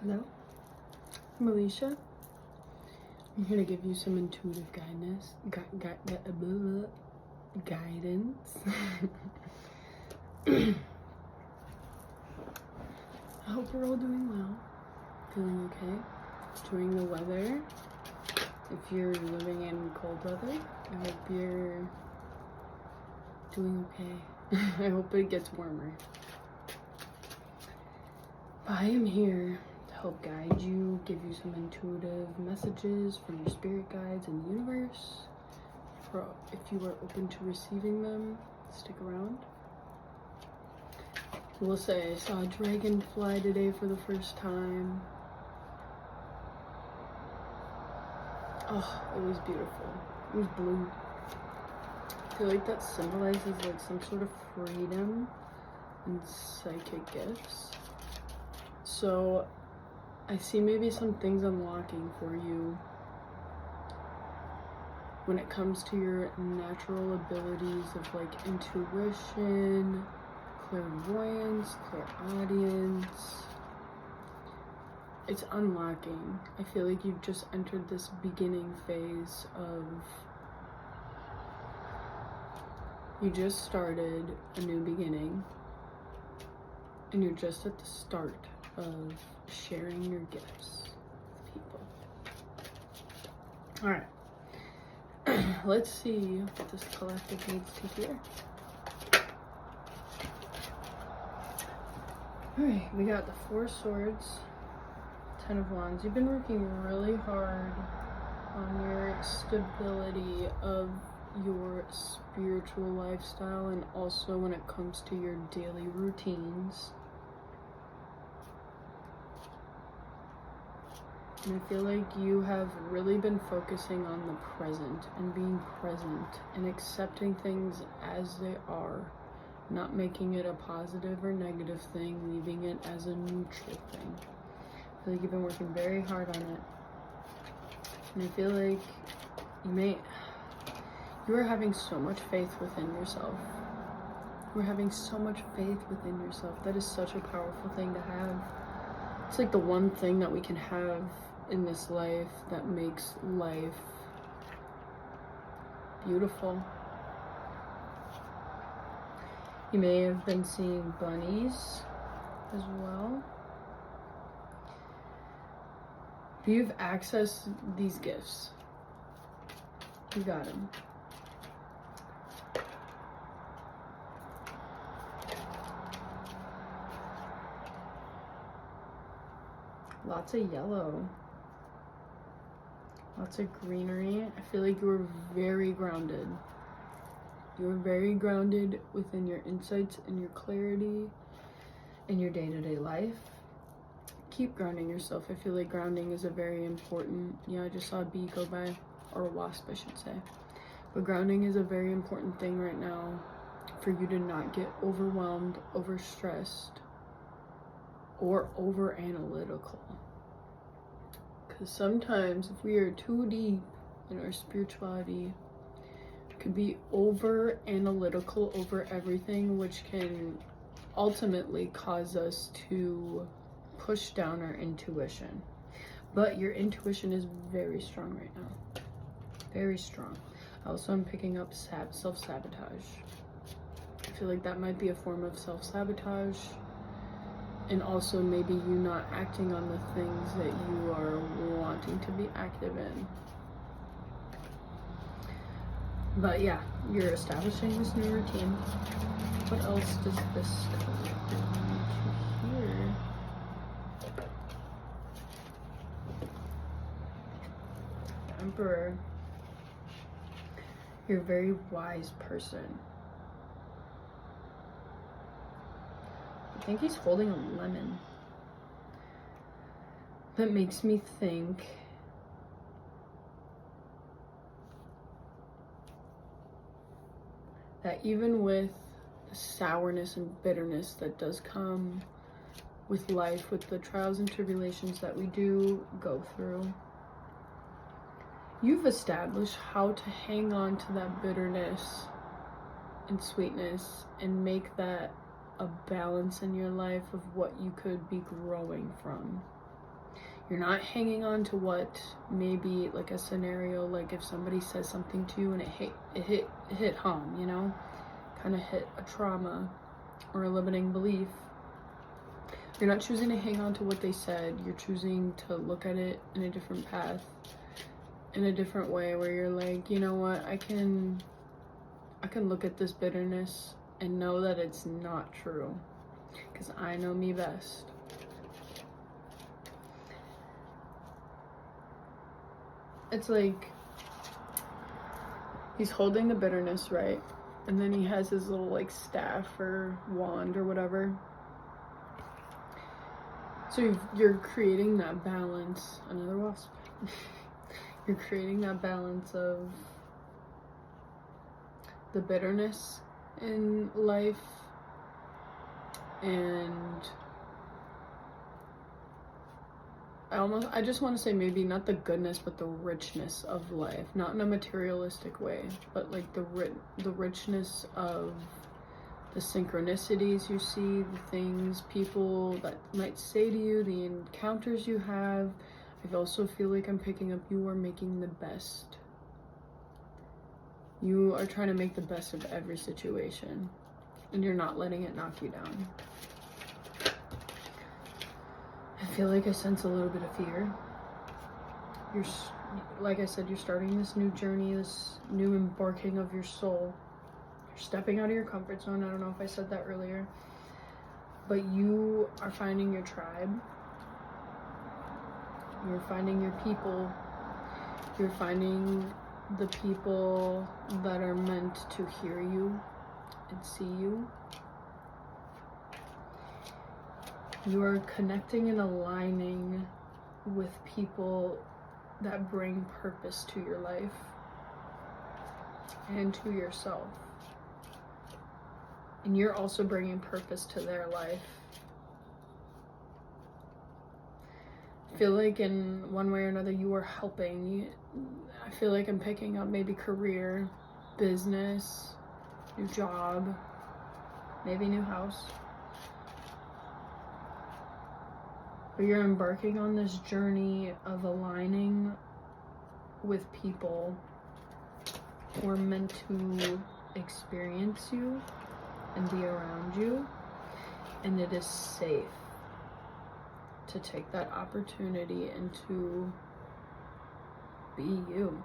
Hello, I'm Alicia. I'm here to give you some intuitive guidance. I hope you're all doing well, feeling okay, enjoying the weather. If you're living in cold weather, I hope you're doing okay. I hope it gets warmer. I am here to help guide you, give you some intuitive messages from your spirit guides in the universe. If you are open to receiving them, stick around. I will say I saw a dragonfly today for the first time. Oh, it was beautiful. It was blue. I feel like that symbolizes like some sort of freedom and psychic gifts. So I see maybe some things unlocking for you when it comes to your natural abilities of like intuition, clairvoyance, clairaudience. It's unlocking. I feel like you've just entered this beginning phase of, you just started a new beginning and you're just at the start of sharing your gifts with people. All right, let's see what this collective needs to hear. All right, we got the Four Swords, Ten of Wands. You've been working really hard on your stability of your spiritual lifestyle and also when it comes to your daily routines. And I feel like you have really been focusing on the present and being present and accepting things as they are, not making it a positive or negative thing, leaving it as a neutral thing. I feel like you've been working very hard on it. And I feel like you are having so much faith within yourself. You're having so much faith within yourself. That is such a powerful thing to have. It's like the one thing that we can have in this life that makes life beautiful. You may have been seeing bunnies as well. You've accessed these gifts. You got them. Lots of yellow. Lots of greenery. I feel like you were very grounded. You were very grounded within your insights and your clarity in your day-to-day life. Keep grounding yourself. I feel like grounding is a very important, I just saw a bee go by, or a wasp I should say. But grounding is a very important thing right now for you to not get overwhelmed, overstressed, or over-analytical. Because sometimes if we are too deep in our spirituality, we could be over-analytical over everything, which can ultimately cause us to push down our intuition. But your intuition is very strong right now. Very strong. Also, I'm picking up self-sabotage. I feel like that might be a form of self-sabotage. And also maybe you not acting on the things that you are wanting to be active in. But yeah, you're establishing this new routine. What else does this collective need to hear? Emperor. You're a very wise person. I think he's holding a lemon. That makes me think that even with the sourness and bitterness that does come with life, with the trials and tribulations that we do go through, you've established how to hang on to that bitterness and sweetness and make that a balance in your life of what you could be growing from. You're not hanging on to what maybe, like a scenario, like if somebody says something to you and it hit home, you know, kind of hit a trauma or a limiting belief. You're not choosing to hang on to what they said. You're choosing to look at it in a different path, in a different way, where you're like, you know what, I can look at this bitterness and know that it's not true, because I know me best. It's like he's holding the bitterness, right? And then he has his little like staff or wand or whatever. So you're creating that balance. Another wasp. You're creating that balance of the bitterness in life and I just want to say maybe not the goodness, but the richness of life. Not in a materialistic way, but like the richness of the synchronicities you see, the things people that might say to you, the encounters you have. I also feel like I'm picking up you are making the best. You are trying to make the best of every situation, and you're not letting it knock you down. I feel like I sense a little bit of fear. You're, like I said, you're starting this new journey, this new embarking of your soul. You're stepping out of your comfort zone. I don't know if I said that earlier, but you are finding your tribe. You're finding your people. You're finding the people that are meant to hear you and see you. You are connecting and aligning with people that bring purpose to your life and to yourself. And you're also bringing purpose to their life. I feel like in one way or another you are helping. I feel like I'm picking up maybe career, business, new job, maybe new house. But you're embarking on this journey of aligning with people who are meant to experience you and be around you, and it is safe to take that opportunity and to be you.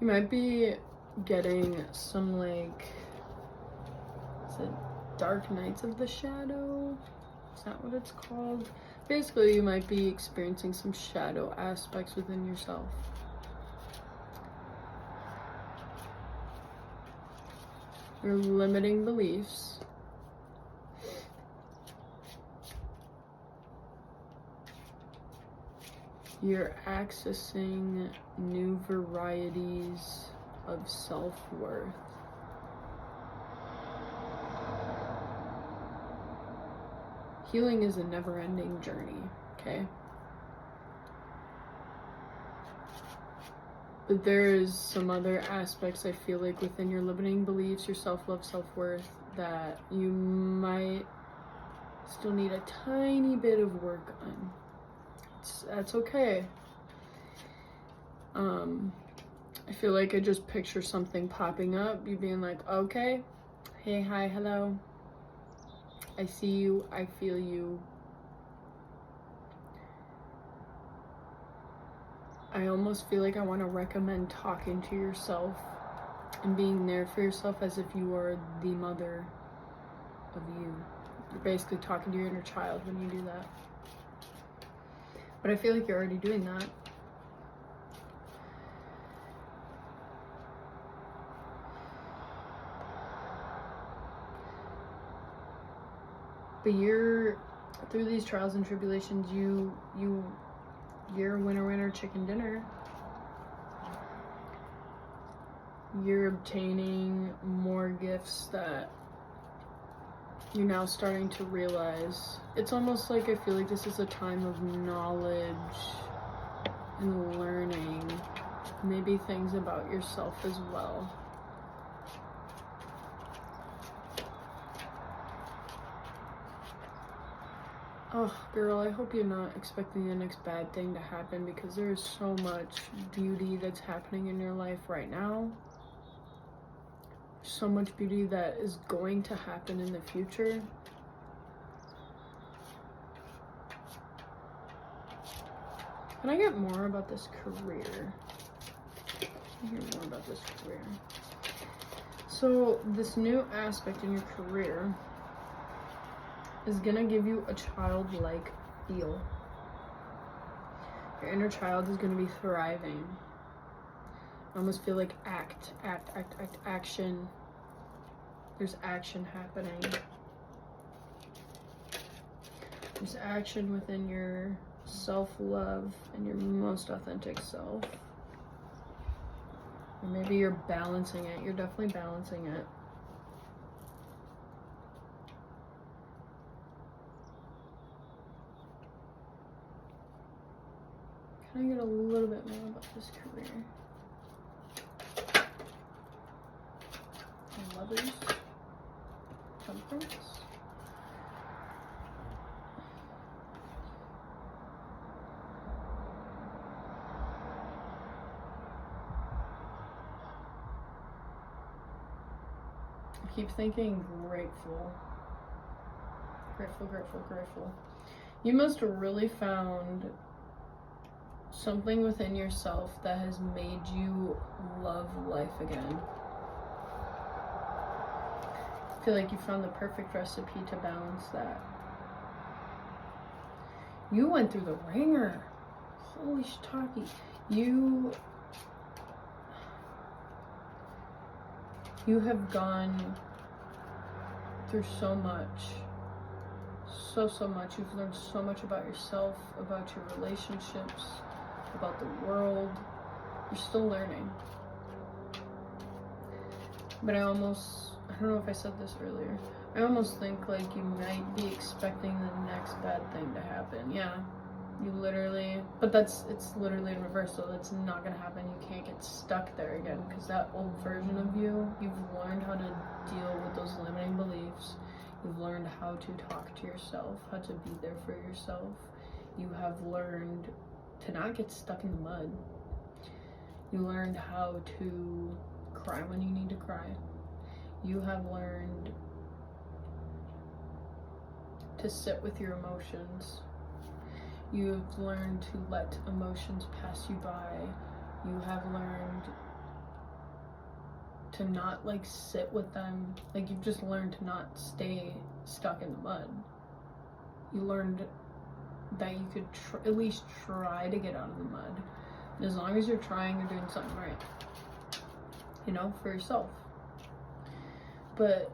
You might be getting some, like, is it Dark Nights of the Shadow? Is that what it's called? Basically, you might be experiencing some shadow aspects within yourself. Your limiting beliefs. You're accessing new varieties of self-worth. Healing is a never-ending journey, okay? But there is some other aspects, I feel like, within your limiting beliefs, your self-love, self-worth, that you might still need a tiny bit of work on. That's okay. I feel like I just picture something popping up, you being like, okay, hey, hi, hello, I see you, I feel you. I almost feel like I want to recommend talking to yourself and being there for yourself as if you are the mother of you. You're basically talking to your inner child when you do that. But I feel like you're already doing that. But you're, through these trials and tribulations, you're winner, chicken dinner. You're obtaining more gifts that you're now starting to realize. It's almost like I feel like this is a time of knowledge be things about yourself as well. Oh, girl, I hope you're not expecting the next bad thing to happen, because there is so much beauty that's happening in your life right now. So much beauty that is going to happen in the future. Can I get more about this career? I hear more about this career. So this new aspect in your career is gonna give you a childlike feel. Your inner child is gonna be thriving. I almost feel like action. There's action happening. There's action within your self-love and your most authentic self. Or maybe you're balancing it. You're definitely balancing it. Can I get a little bit more about this career? And Lovers. Temperance. I keep thinking grateful. Grateful, grateful, grateful. You must have really found something within yourself that has made you love life again. I feel like you found the perfect recipe to balance that. You went through the ringer. Holy shiitake. You have gone through so much. So much. You've learned so much about yourself, about your relationships, about the world. You're still learning. But I don't know if I said this earlier, I almost think like you might be expecting the next bad thing to happen. Yeah, you literally, but it's literally in reverse, so that's not gonna happen. You can't get stuck there again, because that old version of you, you've learned how to deal with those limiting beliefs. You've learned how to talk to yourself, how to be there for yourself. You have learned to not get stuck in the mud. You learned how to cry when you need to cry. You have learned to sit with your emotions. You've learned to let emotions pass you by. You have learned to not like sit with them. Like, you've just learned to not stay stuck in the mud. You learned that you could at least try to get out of the mud. And as long as you're trying, you're doing something right. You know, for yourself. But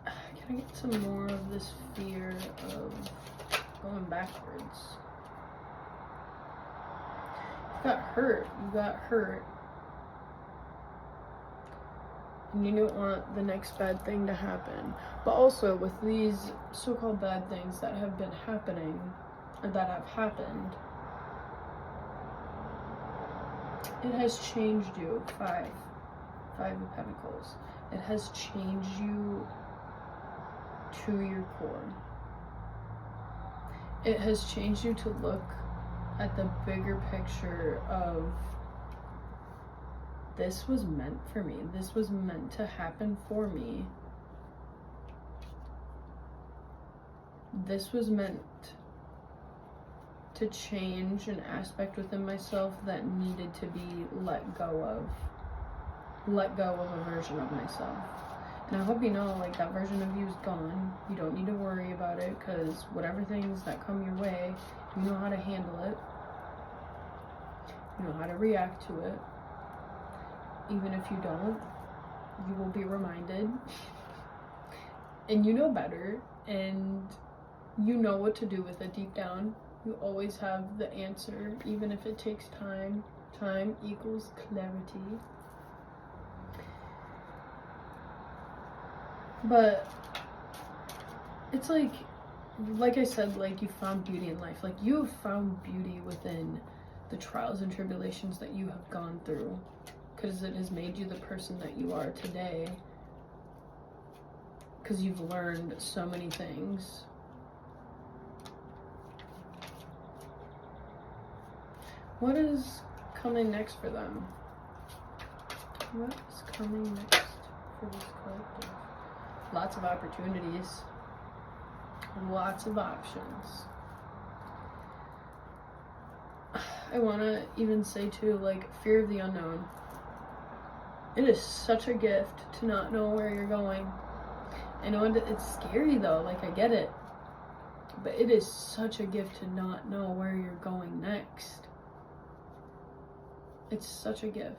can I get some more of this fear of going backwards? You got hurt. And you don't want the next bad thing to happen. But also, with these so-called bad things that have been happening, or that have happened, it has changed you. Five of Pentacles. It has changed you to your core. It has changed you to look at the bigger picture of, this was meant for me. This was meant to happen for me. This was meant to change an aspect within myself that needed to be let go of. Let go of a version of myself. And I hope you know, like, that version of you is gone. You don't need to worry about it, because whatever things that come your way, you know how to handle it. You know how to react to it. Even if you don't, you will be reminded. And you know better, and you know what to do with it deep down. You always have the answer, even if it takes time. Time equals clarity. But it's like I said, like, you found beauty in life. Like, you have found beauty within the trials and tribulations that you have gone through, because it has made you the person that you are today, because you've learned so many things. What is coming next for them? What is coming next for this collective? Lots of opportunities. Lots of options. I want to even say too, like, fear of the unknown. It is such a gift to not know where you're going. I know it's scary though, like, I get it. But it is such a gift to not know where you're going next. It's such a gift.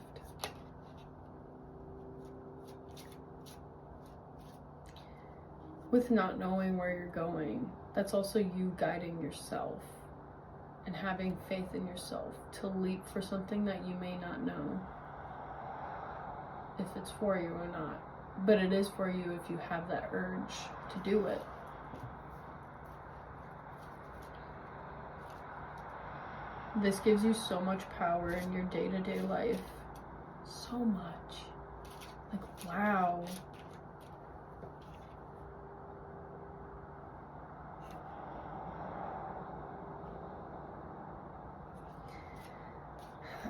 With not knowing where you're going, that's also you guiding yourself and having faith in yourself to leap for something that you may not know if it's for you or not. But it is for you if you have that urge to do it. This gives you so much power in your day-to-day life. So much. Like, wow.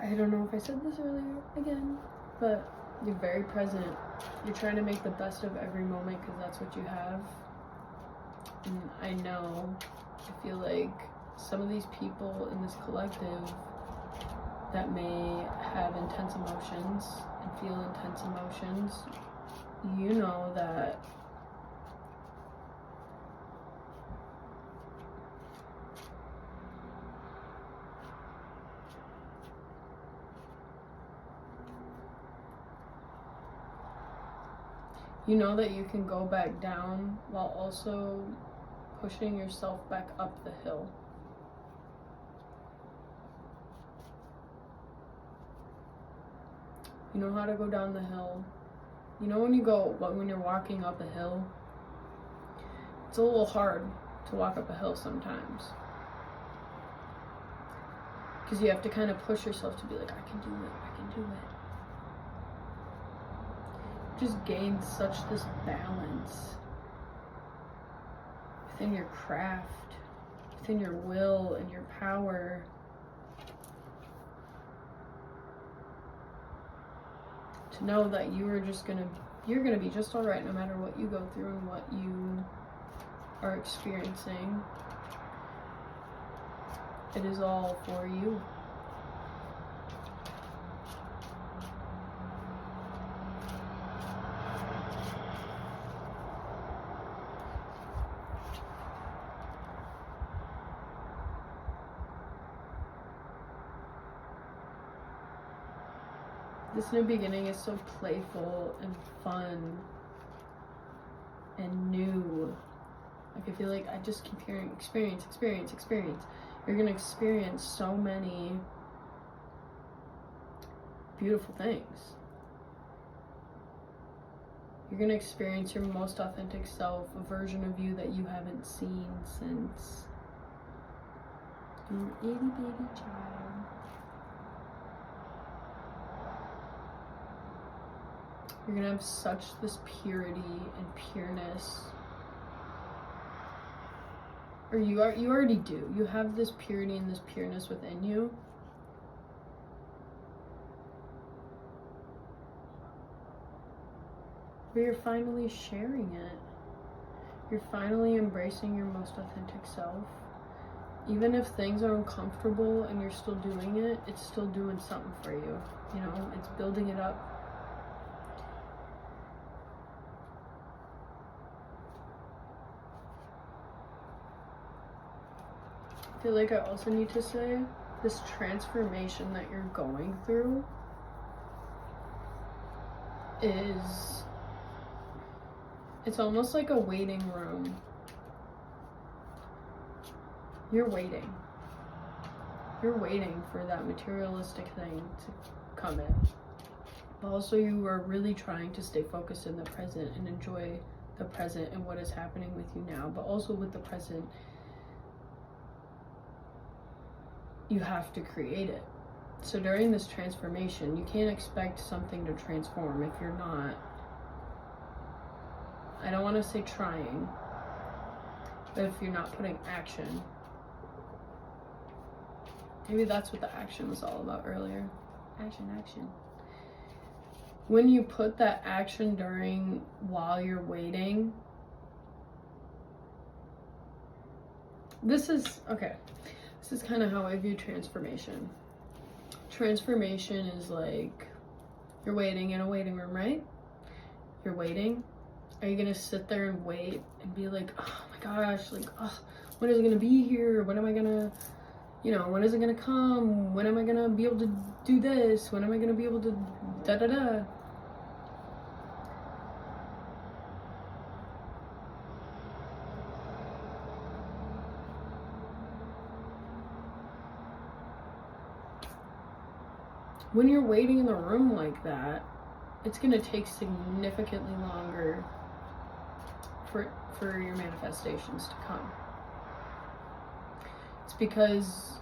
I don't know if I said this earlier again, but you're very present. You're trying to make the best of every moment because that's what you have. And I know, I feel like some of these people in this collective that may have intense emotions and feel intense emotions, you know that you can go back down while also pushing yourself back up the hill. You know how to go down the hill. You know when you're walking up a hill, it's a little hard to walk up a hill sometimes. Because you have to kind of push yourself to be like, I can do it, I can do it. Just gain such this balance within your craft, within your will and your power. To know that you're gonna be just all right no matter what you go through and what you are experiencing. It is all for you. This new beginning is so playful and fun and new. Like, I feel like I just keep hearing experience. You're gonna experience so many beautiful things. You're gonna experience your most authentic self, a version of you that you haven't seen since you were a itty bitty child. You're gonna have such this purity and pureness. Or you already do. You have this purity and this pureness within you. But you're finally sharing it. You're finally embracing your most authentic self. Even if things are uncomfortable and you're still doing it, it's still doing something for you. You know, it's building it up. I feel like I also need to say this transformation that you're going through it's almost like a waiting room. You're waiting for that materialistic thing to come in, but also you are really trying to stay focused in the present and enjoy the present and what is happening with you now. But also with the present, you have to create it. So during this transformation, you can't expect something to transform if you're not, I don't want to say trying, but if you're not putting action. Maybe that's what the action was all about earlier. Action. When you put that action while you're waiting, this is kind of how I view transformation. Transformation is like, you're waiting in a waiting room, right? You're waiting. Are you gonna sit there and wait and be like, oh my gosh, like, oh, when is it gonna be here? When am I gonna, when is it gonna come? When am I gonna be able to do this? When am I gonna be able to da-da-da? When you're waiting in the room like that, it's gonna take significantly longer for your manifestations to come. It's because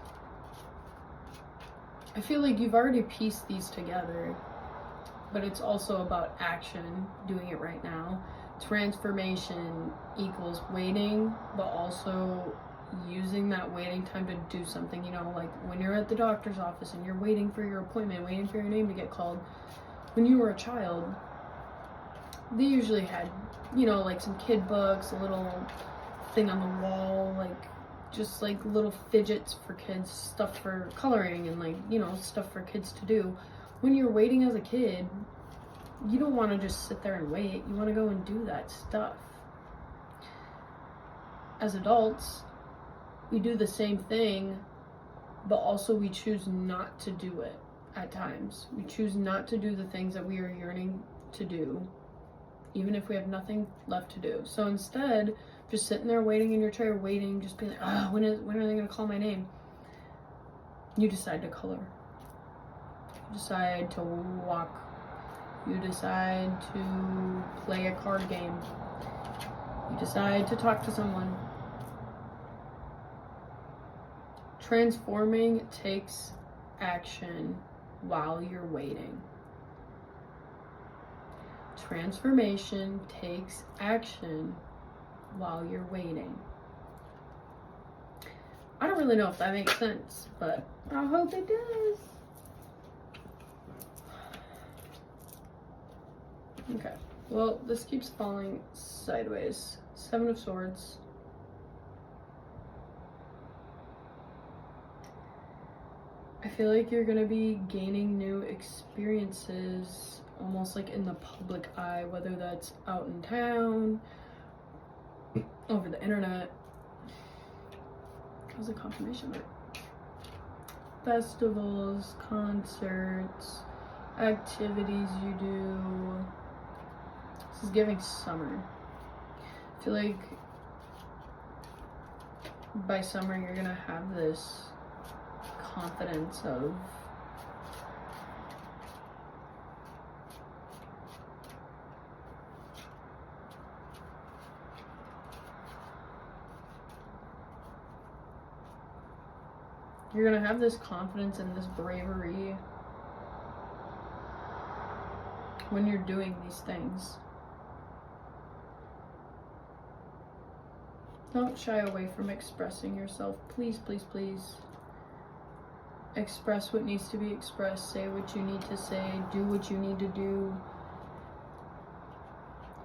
I feel like you've already pieced these together, but it's also about action, doing it right now. Transformation equals waiting, but also using that waiting time to do something, like when you're at the doctor's office and you're waiting for your appointment, waiting for your name to get called. When you were a child, they usually had, like some kid books, a little thing on the wall, like just like little fidgets for kids, stuff for coloring and like, stuff for kids to do. When you're waiting as a kid, you don't want to just sit there and wait. You want to go and do that stuff. As adults, we do the same thing, but also we choose not to do it at times. We choose not to do the things that we are yearning to do, even if we have nothing left to do. So instead, just sitting there waiting in your chair, waiting, just being like, when are they going to call my name? You decide to color. You decide to walk. You decide to play a card game. You decide to talk to someone. Transforming takes action while you're waiting. Transformation takes action while you're waiting. I don't really know if that makes sense, but I hope it does. Okay, well, this keeps falling sideways. 7 of Swords. I feel like you're gonna be gaining new experiences, almost like in the public eye, whether that's out in town, over the internet. How's the confirmation work? Festivals, concerts, activities you do. This is giving summer. I feel like by summer you're gonna have this confidence of you're gonna have this confidence and this bravery when you're doing these things. Don't shy away from expressing yourself. Please, please, please. Express what needs to be expressed. Say what you need to say. Do what you need to do.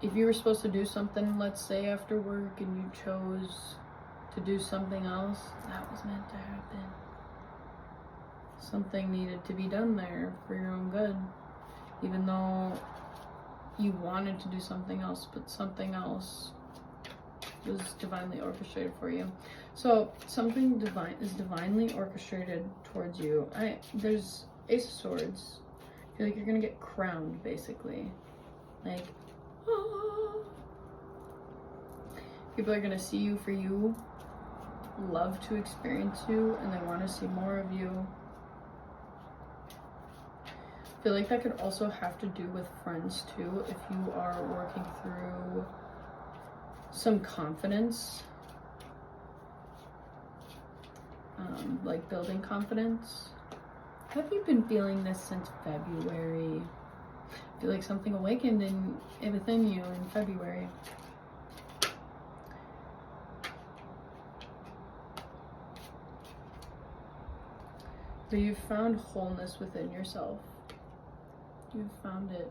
If you were supposed to do something, let's say after work, and you chose to do something else, that was meant to happen. Something needed to be done there for your own good. Even though you wanted to do something else, but something else was divinely orchestrated for you. So something divine is divinely orchestrated towards you. There's Ace of Swords. I feel like you're gonna get crowned, basically. Like, people are gonna see you for you, love to experience you, and they want to see more of you. I feel like that could also have to do with friends too, if you are working through some confidence, like building confidence. Have you been feeling this since February? I feel like something awakened within you in February. But you've found wholeness within yourself. You've found it.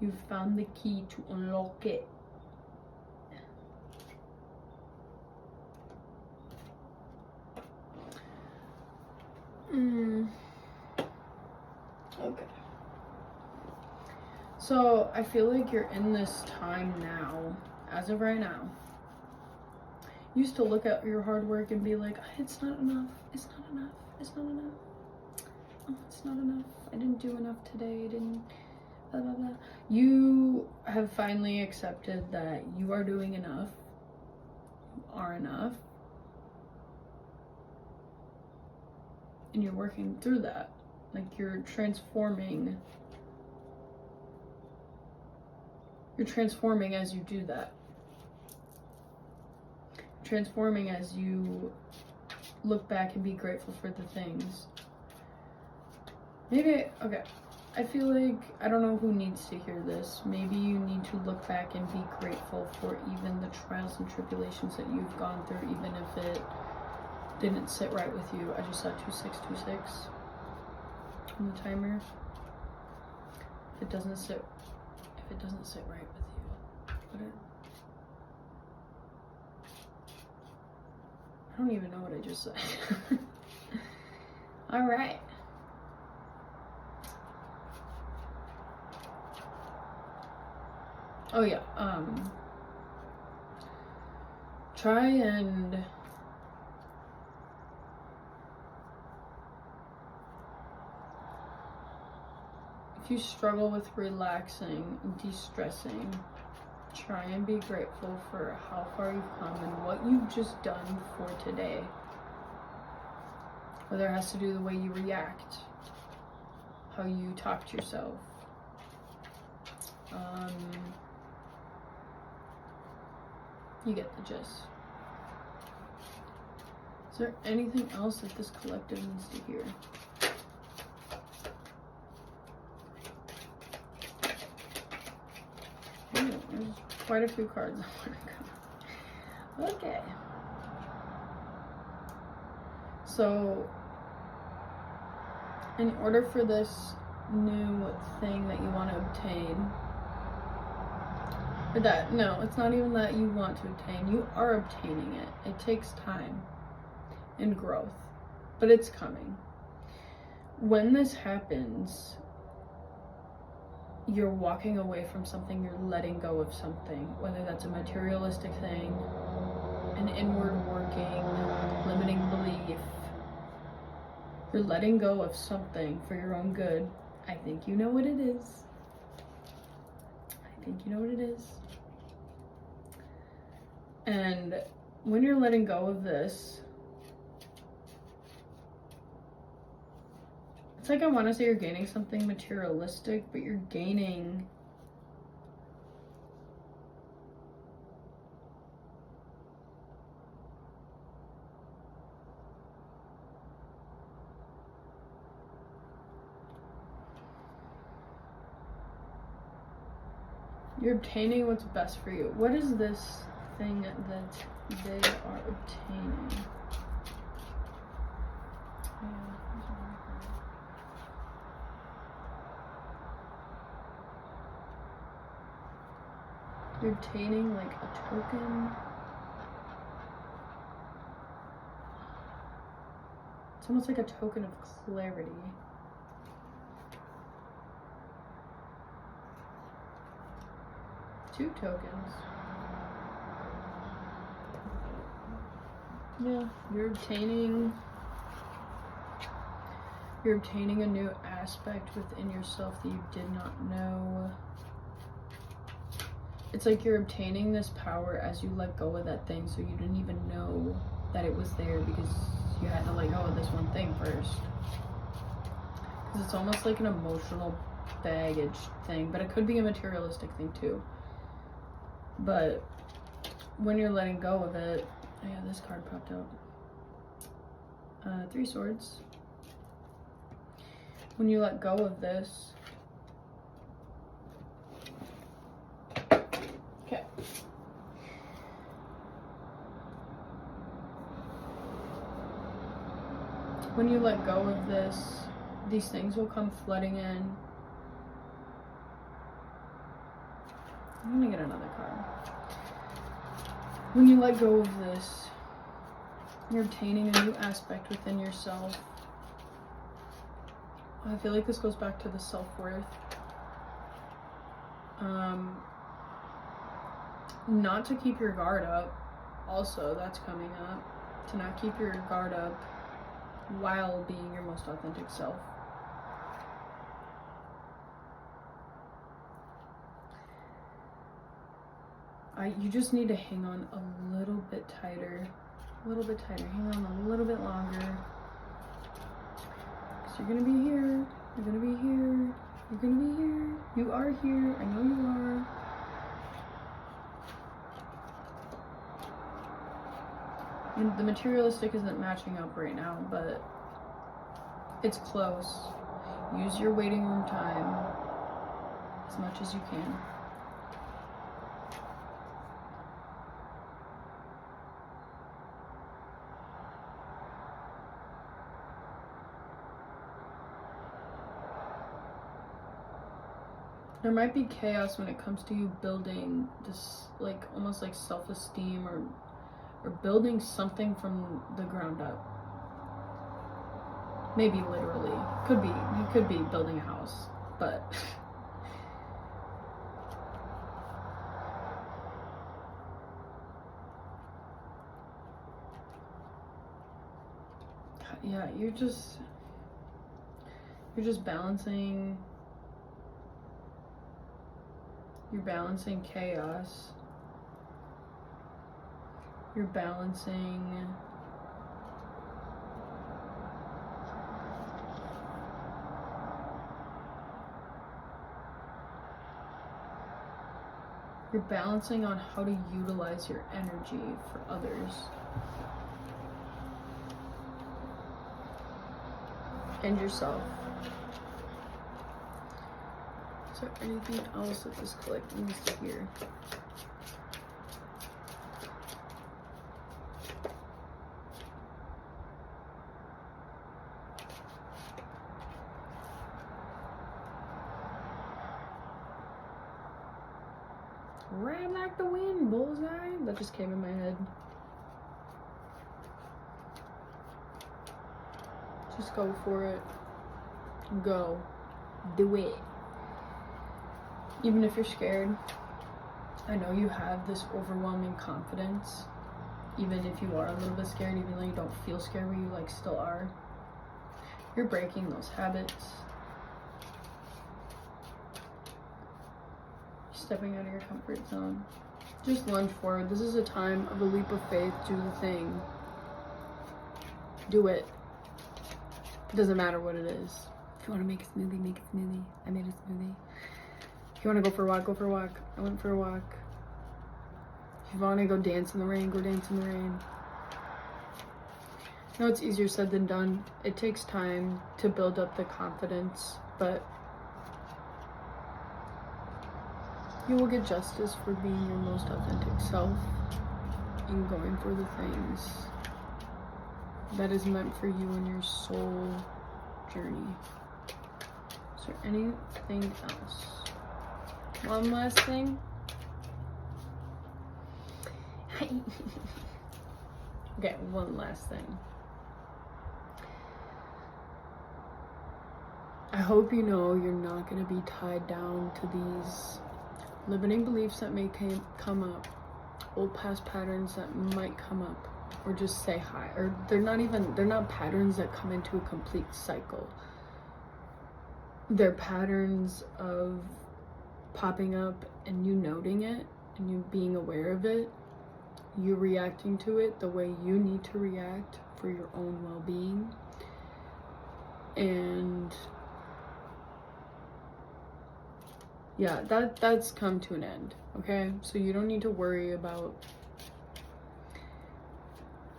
You've found the key to unlock it. Okay. So I feel like you're in this time now, as of right now. You used to look at your hard work and be like, it's not enough, it's not enough, it's not enough. Oh, it's not enough. I didn't do enough today. I didn't blah blah blah. You have finally accepted that you are doing enough. You are enough. And you're working through that. Like you're transforming. You're transforming as you do that. Transforming as you look back and be grateful for the things. Maybe, okay, I feel like, I don't know who needs to hear this. Maybe you need to look back and be grateful for even the trials and tribulations that you've gone through, even if it didn't sit right with you. I just saw 2626 on the timer. If it doesn't sit right with you, put it. I don't even know what I just said. All right. Oh yeah, try and if you struggle with relaxing and de-stressing, try and be grateful for how far you've come and what you've just done for today. Whether it has to do with the way you react, how you talk to yourself. You get the gist. Is there anything else that this collective needs to hear? There's quite a few cards I want to go. Okay. So, in order for this new thing that you want to obtain, no, it's not even that you want to obtain. You are obtaining it. It takes time and growth, but it's coming. When this happens, you're walking away from something, you're letting go of something, whether that's a materialistic thing, an inward working, limiting belief. You're letting go of something for your own good. I think you know what it is. And when you're letting go of this, it's like I want to say you're gaining something materialistic, but you're gaining you're obtaining what's best for you. What is this thing that they are obtaining? You're obtaining like a token. It's almost like a token of clarity. Two tokens. Yeah, you're obtaining a new aspect within yourself that you did not know. It's like you're obtaining this power as you let go of that thing, so you didn't even know that it was there because you had to let go of this one thing first. Because it's almost like an emotional baggage thing, but it could be a materialistic thing too. But when you're letting go of it, yeah, this card popped out. 3 swords. When you let go of this, okay. When you let go of this, these things will come flooding in. I'm gonna get another card. When you let go of this, you're obtaining a new aspect within yourself. I feel like this goes back to the self-worth. Not to keep your guard up. Also, that's coming up. To not keep your guard up while being your most authentic self. You just need to hang on a little bit tighter. A little bit tighter. Hang on a little bit longer. Because you're going to be here. You're going to be here. You're going to be here. You are here. I know you are. And the materialistic isn't matching up right now, but it's close. Use your waiting room time as much as you can. There might be chaos when it comes to you building this, like, almost like self-esteem or building something from the ground up. Maybe literally. Could be. You could be building a house, but yeah, you're just balancing. You're balancing chaos. You're balancing on how to utilize your energy for others. And yourself. Is there anything else that this collective needs to hear? Ride like the wind, bullseye. That just came in my head. Just go for it. Go. Do it. Even if you're scared, I know you have this overwhelming confidence. Even if you are a little bit scared, even though you don't feel scared, where you like still are. You're breaking those habits. Stepping out of your comfort zone. Just lunge forward. This is a time of a leap of faith. Do the thing. Do it. It doesn't matter what it is. If you want to make a smoothie, make a smoothie. I made a smoothie. If you want to go for a walk, go for a walk. I went for a walk. If you want to go dance in the rain, go dance in the rain. I know it's easier said than done. It takes time to build up the confidence, but you will get justice for being your most authentic self and going for the things that is meant for you in your soul journey. Is there anything else? One last thing. Okay, one last thing. I hope you know you're not going to be tied down to these limiting beliefs that may come up, old past patterns that might come up, or just say hi. Or they're not patterns that come into a complete cycle. They're patterns of popping up and you noting it and you being aware of it, you reacting to it the way you need to react for your own well-being. And yeah, that's come to an end, okay? So you don't need to worry about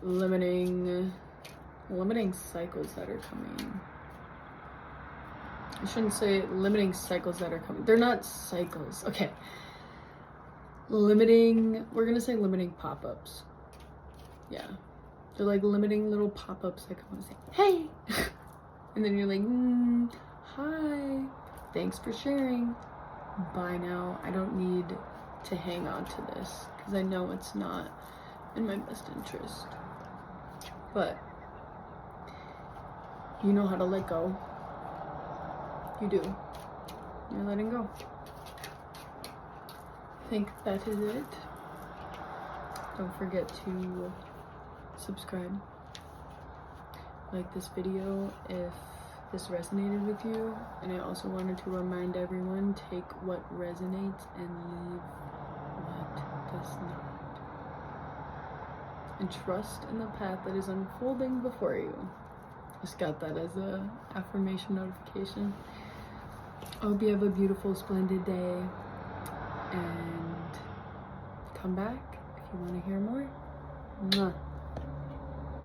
limiting cycles that are coming. I shouldn't say limiting cycles that are coming. They're not cycles. Okay. We're gonna say limiting pop-ups. Yeah. They're like limiting little pop-ups that come and say, hey! And then you're like, hi. Thanks for sharing. Bye now. I don't need to hang on to this because I know it's not in my best interest. But you know how to let go. You do. You're letting go. I think that is it. Don't forget to subscribe. Like this video if this resonated with you. And I also wanted to remind everyone, take what resonates and leave what does not. And trust in the path that is unfolding before you. Just got that as a affirmation notification. I hope you have a beautiful, splendid day. And come back if you want to hear more. Mwah.